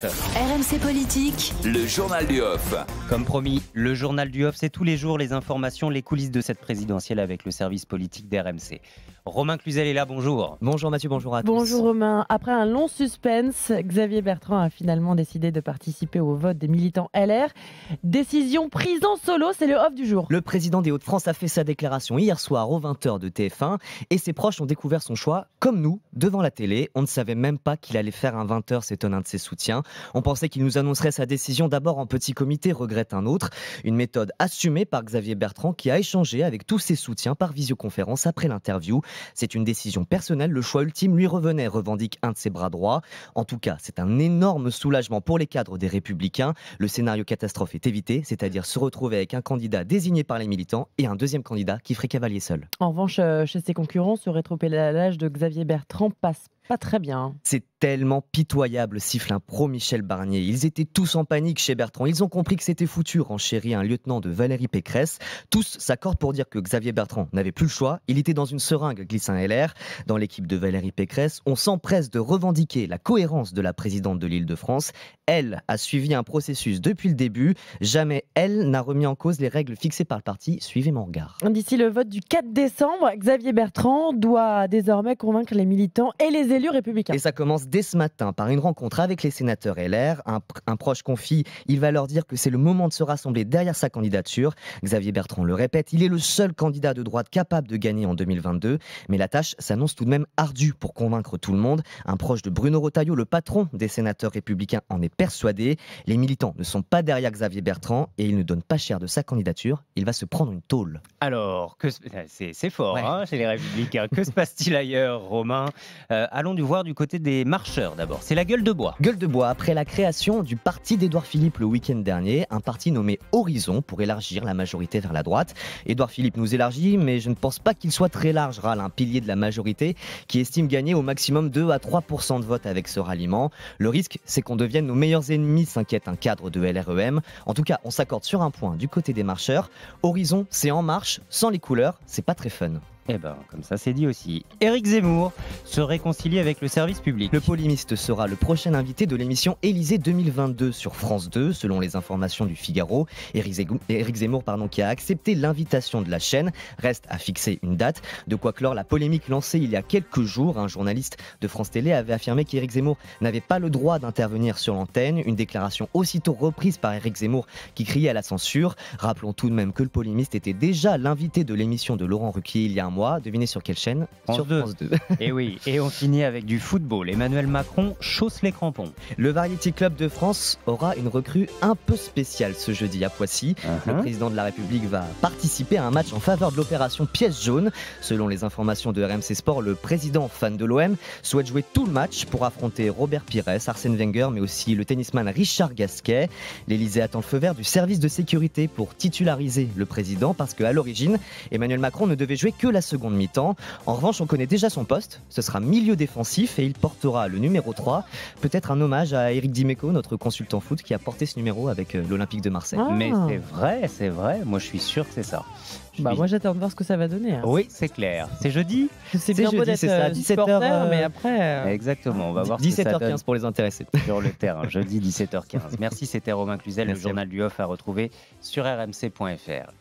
RMC Politique, le journal du off. Comme promis, le journal du off, c'est tous les jours les informations, les coulisses de cette présidentielle avec le service politique d'RMC. Romain Cluzel est là, bonjour. Bonjour Mathieu, bonjour à tous. Bonjour Romain. Après un long suspense, Xavier Bertrand a finalement décidé de participer au vote des militants LR. Décision prise en solo, c'est le off du jour. Le président des Hauts-de-France a fait sa déclaration hier soir aux 20h de TF1 et ses proches ont découvert son choix, comme nous, devant la télé. On ne savait même pas qu'il allait faire un 20h, s'étonne un de ses soutiens. On pensait qu'il nous annoncerait sa décision d'abord en petit comité, regrette un autre. Une méthode assumée par Xavier Bertrand qui a échangé avec tous ses soutiens par visioconférence après l'interview. C'est une décision personnelle, le choix ultime lui revenait, revendique un de ses bras droits. En tout cas, c'est un énorme soulagement pour les cadres des Républicains. Le scénario catastrophe est évité, c'est-à-dire se retrouver avec un candidat désigné par les militants et un deuxième candidat qui ferait cavalier seul. En revanche, chez ses concurrents, ce rétropédalage de Xavier Bertrand passe pas très bien. C'est tellement pitoyable, siffle un pro-Michel Barnier. Ils étaient tous en panique chez Bertrand. Ils ont compris que c'était foutu, renchérit un lieutenant de Valérie Pécresse. Tous s'accordent pour dire que Xavier Bertrand n'avait plus le choix. Il était dans une seringue, glisse un LR. Dans l'équipe de Valérie Pécresse, on s'empresse de revendiquer la cohérence de la présidente de l'Île-de-France. Elle a suivi un processus depuis le début. Jamais elle n'a remis en cause les règles fixées par le parti. Suivez mon regard. D'ici le vote du 4 décembre, Xavier Bertrand doit désormais convaincre les militants et les élus républicains. Et ça commence dès ce matin par une rencontre avec les sénateurs LR. Un proche confie, il va leur dire que c'est le moment de se rassembler derrière sa candidature. Xavier Bertrand le répète, il est le seul candidat de droite capable de gagner en 2022. Mais la tâche s'annonce tout de même ardue pour convaincre tout le monde. Un proche de Bruno Retailleau, le patron des sénateurs républicains, en est persuadé. Les militants ne sont pas derrière Xavier Bertrand et il ne donne pas cher de sa candidature. Il va se prendre une tôle. Alors, c'est fort Ouais. chez les Républicains. Que se passe-t-il ailleurs, Romain? Allons voir du côté des marcheurs d'abord. C'est la gueule de bois. Gueule de bois, après la création du parti d'Édouard Philippe le week-end dernier, un parti nommé Horizon pour élargir la majorité vers la droite. Édouard Philippe nous élargit, mais je ne pense pas qu'il soit très large, râle un pilier de la majorité qui estime gagner au maximum 2 à 3% de vote avec ce ralliement. Le risque, c'est qu'on devienne nos meilleurs ennemis, s'inquiète un cadre de LREM. En tout cas, on s'accorde sur un point du côté des marcheurs. Horizon, c'est en marche, sans les couleurs, c'est pas très fun. Eh ben, comme ça c'est dit aussi. Éric Zemmour se réconcilie avec le service public. Le polémiste sera le prochain invité de l'émission Élysée 2022 sur France 2, selon les informations du Figaro. Éric Zemmour, qui a accepté l'invitation de la chaîne. Reste à fixer une date. De quoi clore la polémique lancée il y a quelques jours. Un journaliste de France Télé avait affirmé qu'Éric Zemmour n'avait pas le droit d'intervenir sur l'antenne. Une déclaration aussitôt reprise par Éric Zemmour qui criait à la censure. Rappelons tout de même que le polémiste était déjà l'invité de l'émission de Laurent Ruquier il y a un mois. Devinez sur quelle chaîne? France Sur 2. France 2. Et oui, et on finit avec du football. Emmanuel Macron chausse les crampons. Le Variety Club de France aura une recrue un peu spéciale ce jeudi à Poissy. Le président de la République va participer à un match en faveur de l'opération Pièce jaune. Selon les informations de RMC Sport, le président fan de l'OM souhaite jouer tout le match pour affronter Robert Pires, Arsène Wenger, mais aussi le tennisman Richard Gasquet. L'Élysée attend le feu vert du service de sécurité pour titulariser le président parce qu'à l'origine, Emmanuel Macron ne devait jouer que la seconde mi-temps. En revanche, on connaît déjà son poste. Ce sera milieu défensif et il portera le numéro 3. Peut-être un hommage à Eric Dimeco, notre consultant foot, qui a porté ce numéro avec l'Olympique de Marseille. Ah. Mais c'est vrai. Moi, je suis sûr que c'est ça. Moi j'attends de voir ce que ça va donner. Hein. Oui, c'est clair. C'est jeudi. C'est bien beau jeudi, d'être c'est ça, 17h, supporter, mais après... Exactement. On va voir ce que ça 17h15 donne pour les intéressés. sur le terrain. Jeudi 17h15. Merci, c'était Romain Cluzel. Le Merci. journal du off à retrouver sur rmc.fr.